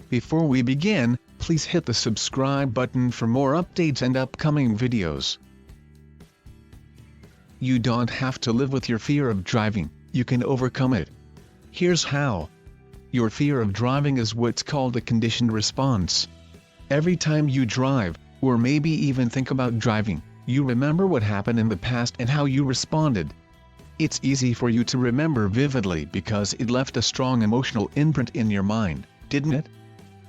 Before we begin, please hit the subscribe button for more updates and upcoming videos. You don't have to live with your fear of driving, you can overcome it. Here's how. Your fear of driving is what's called a conditioned response. Every time you drive, or maybe even think about driving, you remember what happened in the past and how you responded. It's easy for you to remember vividly because it left a strong emotional imprint in your mind, didn't it?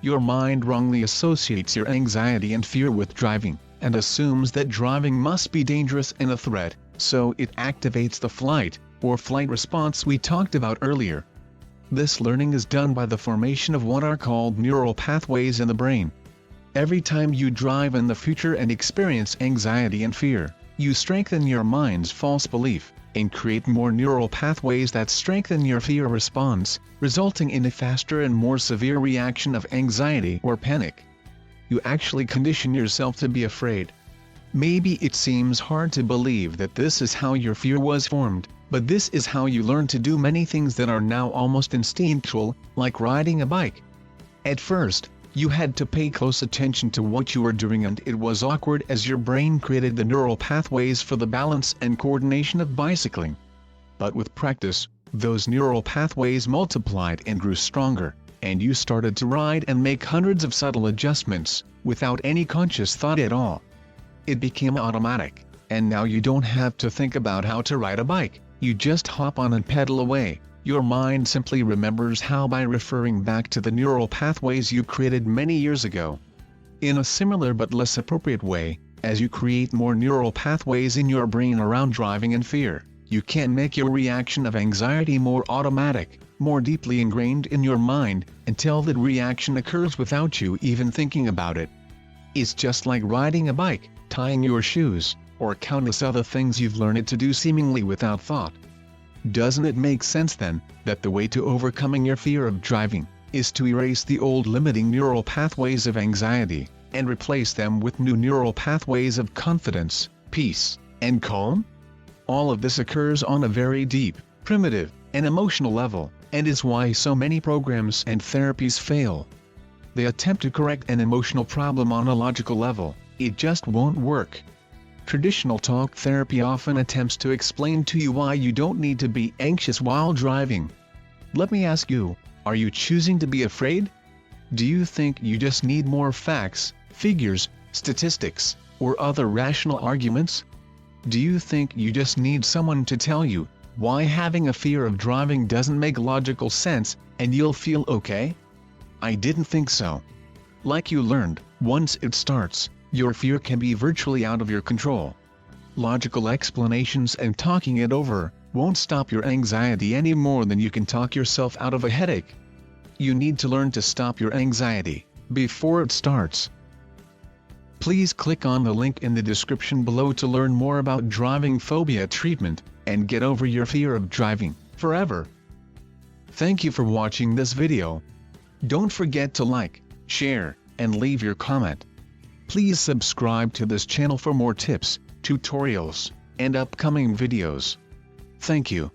Your mind wrongly associates your anxiety and fear with driving, and assumes that driving must be dangerous and a threat, so it activates the flight or flight response we talked about earlier. This learning is done by the formation of what are called neural pathways in the brain. Every time you drive in the future and experience anxiety and fear, you strengthen your mind's false belief, and create more neural pathways that strengthen your fear response, resulting in a faster and more severe reaction of anxiety or panic. You actually condition yourself to be afraid. Maybe it seems hard to believe that this is how your fear was formed, but this is how you learn to do many things that are now almost instinctual, like riding a bike. At first, you had to pay close attention to what you were doing, and it was awkward as your brain created the neural pathways for the balance and coordination of bicycling. But with practice, those neural pathways multiplied and grew stronger, and you started to ride and make hundreds of subtle adjustments, without any conscious thought at all. It became automatic, and now you don't have to think about how to ride a bike, you just hop on and pedal away. Your mind simply remembers how by referring back to the neural pathways you created many years ago. In a similar but less appropriate way, as you create more neural pathways in your brain around driving and fear, you can make your reaction of anxiety more automatic, more deeply ingrained in your mind, until that reaction occurs without you even thinking about it. It's just like riding a bike, tying your shoes, or countless other things you've learned to do seemingly without thought. Doesn't it make sense then, that the way to overcoming your fear of driving, is to erase the old limiting neural pathways of anxiety, and replace them with new neural pathways of confidence, peace, and calm? All of this occurs on a very deep, primitive, and emotional level, and is why so many programs and therapies fail. They attempt to correct an emotional problem on a logical level, it just won't work. Traditional talk therapy often attempts to explain to you why you don't need to be anxious while driving. Let me ask you, are you choosing to be afraid? Do you think you just need more facts, figures, statistics, or other rational arguments? Do you think you just need someone to tell you why having a fear of driving doesn't make logical sense, and you'll feel okay? I didn't think so. Like you learned, once it starts, your fear can be virtually out of your control. Logical explanations and talking it over won't stop your anxiety any more than you can talk yourself out of a headache. You need to learn to stop your anxiety before it starts. Please click on the link in the description below to learn more about driving phobia treatment and get over your fear of driving forever. Thank you for watching this video. Don't forget to like, share, and leave your comment. Please subscribe to this channel for more tips, tutorials, and upcoming videos. Thank you.